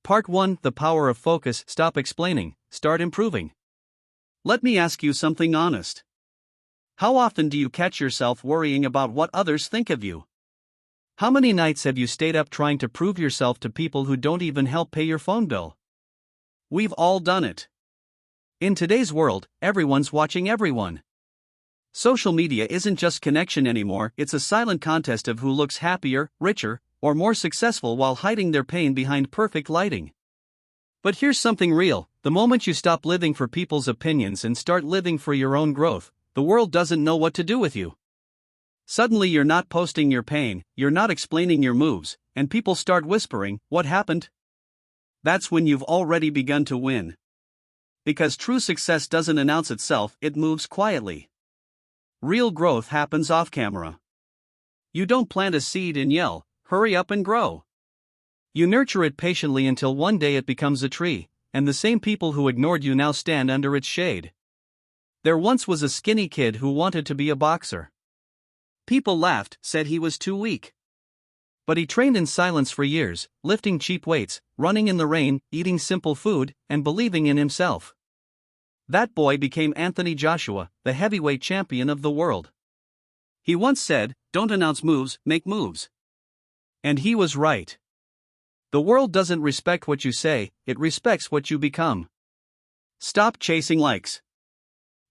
Part 1: The Power of Focus. Stop explaining, start improving. Let me ask you something honest. How often do you catch yourself worrying about what others think of you? How many nights have you stayed up trying to prove yourself to people who don't even help pay your phone bill? We've all done it. In today's world, everyone's watching everyone. Social media isn't just connection anymore, it's a silent contest of who looks happier, richer, or more successful while hiding their pain behind perfect lighting. But here's something real: the moment you stop living for people's opinions and start living for your own growth, the world doesn't know what to do with you. Suddenly you're not posting your pain, you're not explaining your moves, and people start whispering, "What happened?" That's when you've already begun to win. Because true success doesn't announce itself, it moves quietly. Real growth happens off camera. You don't plant a seed and yell, "Hurry up and grow." You nurture it patiently until one day it becomes a tree, and the same people who ignored you now stand under its shade. There once was a skinny kid who wanted to be a boxer. People laughed, said he was too weak. But he trained in silence for years, lifting cheap weights, running in the rain, eating simple food, and believing in himself. That boy became Anthony Joshua, the heavyweight champion of the world. He once said, "Don't announce moves, make moves." And he was right. The world doesn't respect what you say, it respects what you become. Stop chasing likes.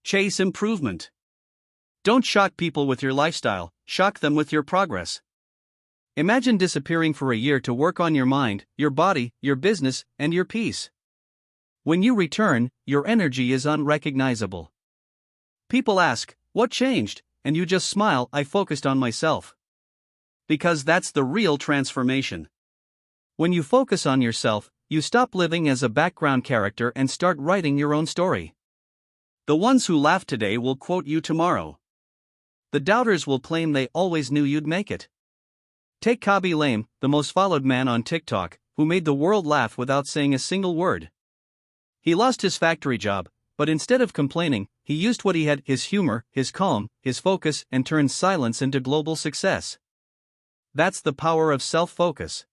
Chase improvement. Don't shock people with your lifestyle, shock them with your progress. Imagine disappearing for a year to work on your mind, your body, your business, and your peace. When you return, your energy is unrecognizable. People ask, "What changed?" And you just smile, "I focused on myself." Because that's the real transformation. When you focus on yourself, you stop living as a background character and start writing your own story. The ones who laugh today will quote you tomorrow. The doubters will claim they always knew you'd make it. Take Khaby Lame, the most followed man on TikTok, who made the world laugh without saying a single word. He lost his factory job, but instead of complaining, he used what he had: his humor, his calm, his focus, and turned silence into global success. That's the power of self-focus.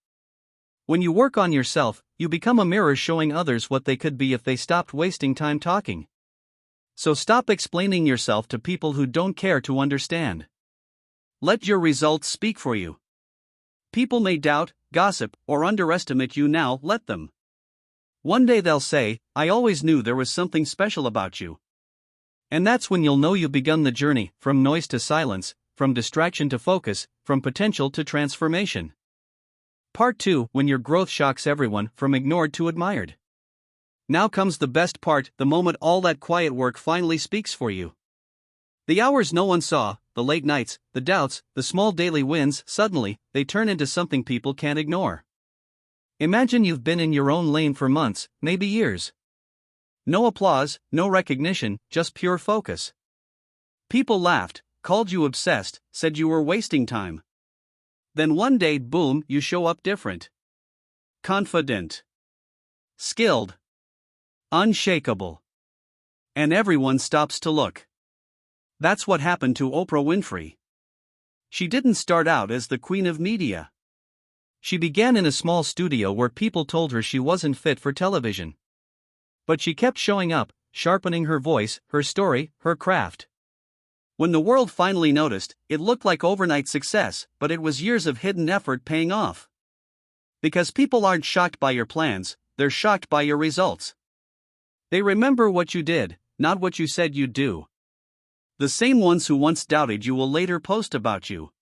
When you work on yourself, you become a mirror showing others what they could be if they stopped wasting time talking. So stop explaining yourself to people who don't care to understand. Let your results speak for you. People may doubt, gossip, or underestimate you now, let them. One day they'll say, "I always knew there was something special about you." And that's when you'll know you've begun the journey, from noise to silence, from distraction to focus, from potential to transformation. Part 2: When your growth shocks everyone, from ignored to admired. Now comes the best part, the moment all that quiet work finally speaks for you. The hours no one saw, the late nights, the doubts, the small daily wins, suddenly, they turn into something people can't ignore. Imagine you've been in your own lane for months, maybe years. No applause, no recognition, just pure focus. People laughed, called you obsessed, said you were wasting time. Then one day, boom, you show up different. Confident. Skilled. Unshakable. And everyone stops to look. That's what happened to Oprah Winfrey. She didn't start out as the queen of media. She began in a small studio where people told her she wasn't fit for television. But she kept showing up, sharpening her voice, her story, her craft. When the world finally noticed, it looked like overnight success, but it was years of hidden effort paying off. Because people aren't shocked by your plans, they're shocked by your results. They remember what you did, not what you said you'd do. The same ones who once doubted you will later post about you.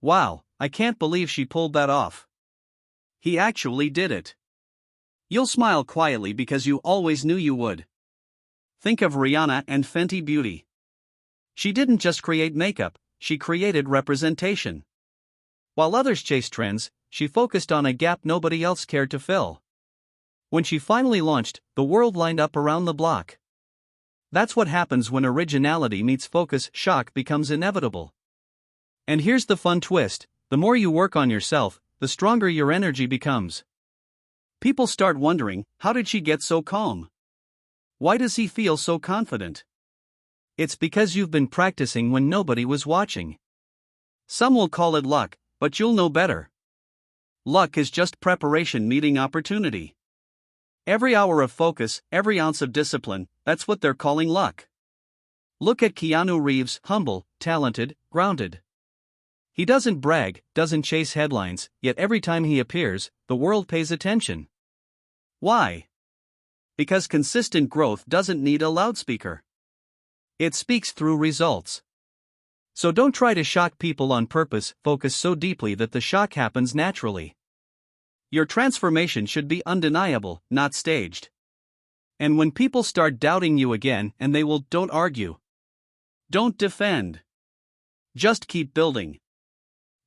"Wow, I can't believe she pulled that off. He actually did it." You'll smile quietly because you always knew you would. Think of Rihanna and Fenty Beauty. She didn't just create makeup, she created representation. While others chased trends, she focused on a gap nobody else cared to fill. When she finally launched, the world lined up around the block. That's what happens when originality meets focus. Shock becomes inevitable. And here's the fun twist: the more you work on yourself, the stronger your energy becomes. People start wondering, how did she get so calm? Why does he feel so confident? It's because you've been practicing when nobody was watching. Some will call it luck, but you'll know better. Luck is just preparation meeting opportunity. Every hour of focus, every ounce of discipline, that's what they're calling luck. Look at Keanu Reeves, humble, talented, grounded. He doesn't brag, doesn't chase headlines, yet every time he appears, the world pays attention. Why? Because consistent growth doesn't need a loudspeaker. It speaks through results. So don't try to shock people on purpose, focus so deeply that the shock happens naturally. Your transformation should be undeniable, not staged. And when people start doubting you again, and they will, don't argue. Don't defend. Just keep building.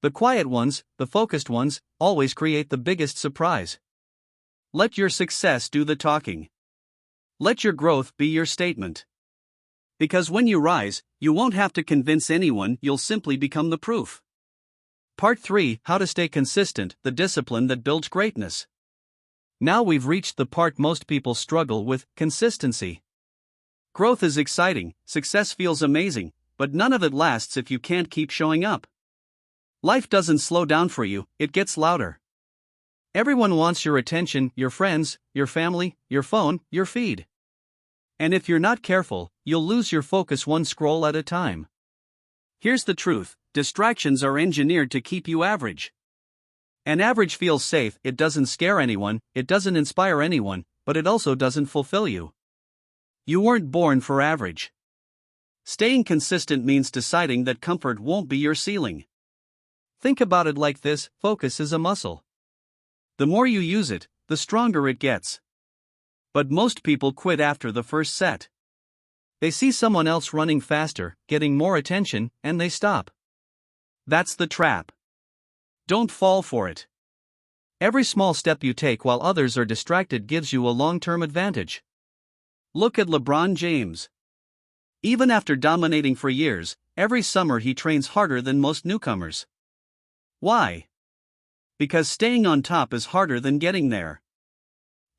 The quiet ones, the focused ones, always create the biggest surprise. Let your success do the talking. Let your growth be your statement. Because when you rise, you won't have to convince anyone, you'll simply become the proof. Part 3: How to stay consistent, the discipline that builds greatness. Now we've reached the part most people struggle with: consistency. Growth is exciting, success feels amazing, but none of it lasts if you can't keep showing up. Life doesn't slow down for you, it gets louder. Everyone wants your attention, your friends, your family, your phone, your feed. And if you're not careful, you'll lose your focus one scroll at a time. Here's the truth: distractions are engineered to keep you average. And average feels safe, it doesn't scare anyone, it doesn't inspire anyone, but it also doesn't fulfill you. You weren't born for average. Staying consistent means deciding that comfort won't be your ceiling. Think about it like this: focus is a muscle. The more you use it, the stronger it gets. But most people quit after the first set. They see someone else running faster, getting more attention, and they stop. That's the trap. Don't fall for it. Every small step you take while others are distracted gives you a long-term advantage. Look at LeBron James. Even after dominating for years, every summer he trains harder than most newcomers. Why? Because staying on top is harder than getting there.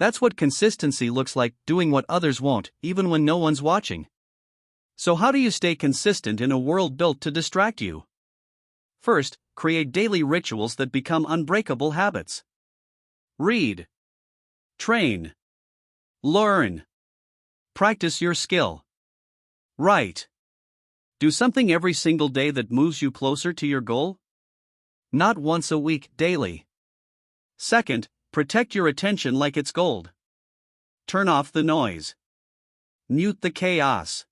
That's what consistency looks like: doing what others won't, even when no one's watching. So how do you stay consistent in a world built to distract you? First, create daily rituals that become unbreakable habits. Read. Train. Learn. Practice your skill. Write. Do something every single day that moves you closer to your goal. Not once a week, daily. Second, protect your attention like it's gold. Turn off the noise. Mute the chaos.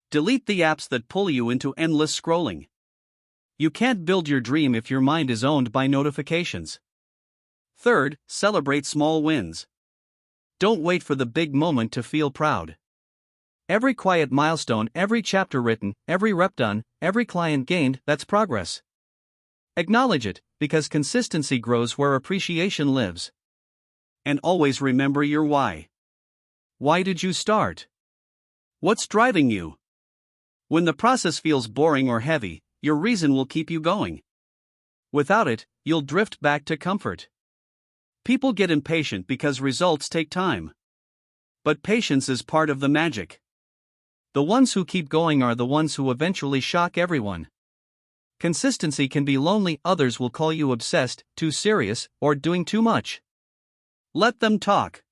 Delete the apps that pull you into endless scrolling. You can't build your dream if your mind is owned by notifications. Third, celebrate small wins. Don't wait for the big moment to feel proud. Every quiet milestone, every chapter written, every rep done, every client gained, that's progress. Acknowledge it, because consistency grows where appreciation lives. And always remember your why. Why did you start? What's driving you? When the process feels boring or heavy, your reason will keep you going. Without it, you'll drift back to comfort. People get impatient because results take time. But patience is part of the magic. The ones who keep going are the ones who eventually shock everyone. Consistency can be lonely, others will call you obsessed, too serious, or doing too much. Let them talk.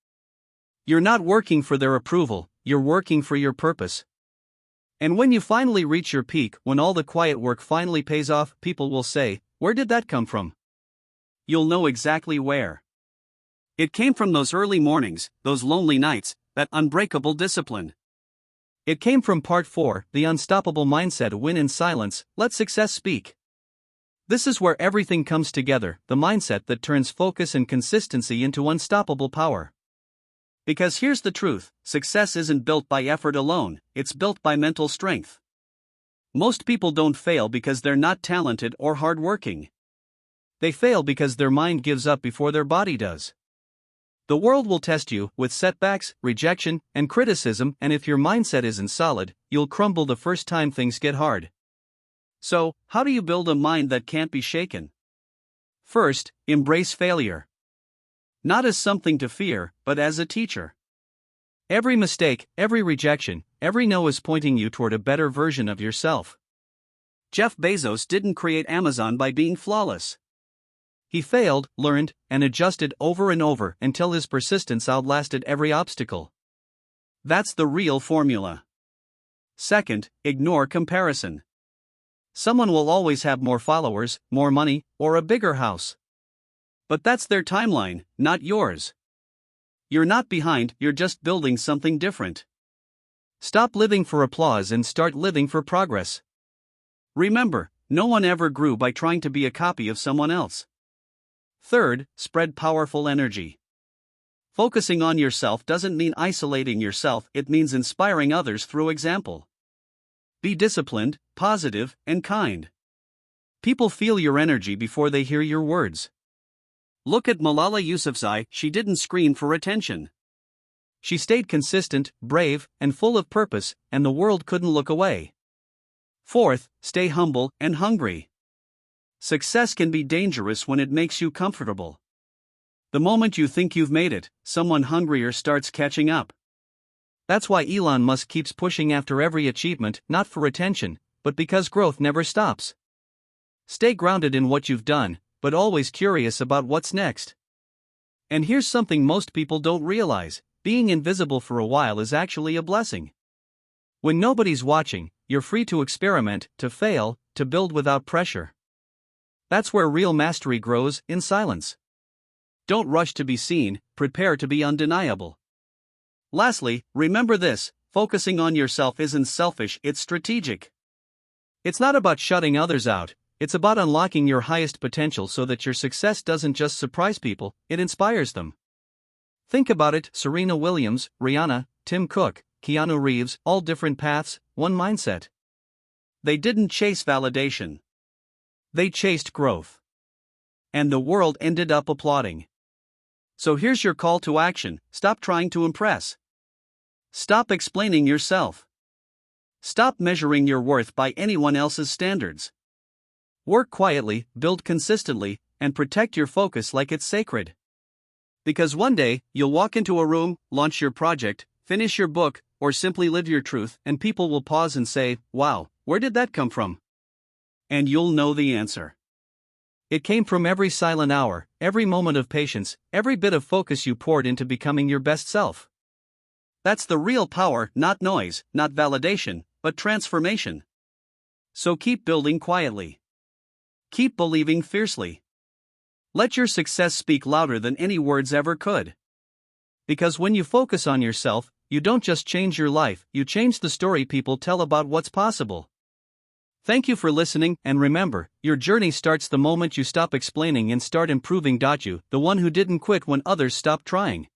You're not working for their approval, you're working for your purpose. And when you finally reach your peak, when all the quiet work finally pays off, people will say, "Where did that come from?" You'll know exactly where. It came from those early mornings, those lonely nights, that unbreakable discipline. It came from part 4, the unstoppable mindset: win in silence, let success speak. This is where everything comes together, the mindset that turns focus and consistency into unstoppable power. Because here's the truth: success isn't built by effort alone, it's built by mental strength. Most people don't fail because they're not talented or hardworking. They fail because their mind gives up before their body does. The world will test you with setbacks, rejection, and criticism, and if your mindset isn't solid, you'll crumble the first time things get hard. So, how do you build a mind that can't be shaken? First, embrace failure. Not as something to fear, but as a teacher. Every mistake, every rejection, every no is pointing you toward a better version of yourself. Jeff Bezos didn't create Amazon by being flawless. He failed, learned, and adjusted over and over until his persistence outlasted every obstacle. That's the real formula. Second, ignore comparison. Someone will always have more followers, more money, or a bigger house. But that's their timeline, not yours. You're not behind, you're just building something different. Stop living for applause and start living for progress. Remember, no one ever grew by trying to be a copy of someone else. Third, spread powerful energy. Focusing on yourself doesn't mean isolating yourself, it means inspiring others through example. Be disciplined, positive, and kind. People feel your energy before they hear your words. Look at Malala Yousafzai, she didn't scream for attention. She stayed consistent, brave, and full of purpose, and the world couldn't look away. Fourth, stay humble and hungry. Success can be dangerous when it makes you comfortable. The moment you think you've made it, someone hungrier starts catching up. That's why Elon Musk keeps pushing after every achievement, not for attention, but because growth never stops. Stay grounded in what you've done, but always curious about what's next. And here's something most people don't realize: being invisible for a while is actually a blessing. When nobody's watching, you're free to experiment, to fail, to build without pressure. That's where real mastery grows, in silence. Don't rush to be seen, prepare to be undeniable. Lastly, remember this: focusing on yourself isn't selfish, it's strategic. It's not about shutting others out, it's about unlocking your highest potential so that your success doesn't just surprise people, it inspires them. Think about it: Serena Williams, Rihanna, Tim Cook, Keanu Reeves, all different paths, one mindset. They didn't chase validation. They chased growth. And the world ended up applauding. So here's your call to action: stop trying to impress. Stop explaining yourself. Stop measuring your worth by anyone else's standards. Work quietly, build consistently, and protect your focus like it's sacred. Because one day, you'll walk into a room, launch your project, finish your book, or simply live your truth, and people will pause and say, "Wow, where did that come from?" And you'll know the answer. It came from every silent hour, every moment of patience, every bit of focus you poured into becoming your best self. That's the real power, not noise, not validation, but transformation. So keep building quietly. Keep believing fiercely. Let your success speak louder than any words ever could. Because when you focus on yourself, you don't just change your life, you change the story people tell about what's possible. Thank you for listening, and remember, your journey starts the moment you stop explaining and start improving. You, the one who didn't quit when others stopped trying.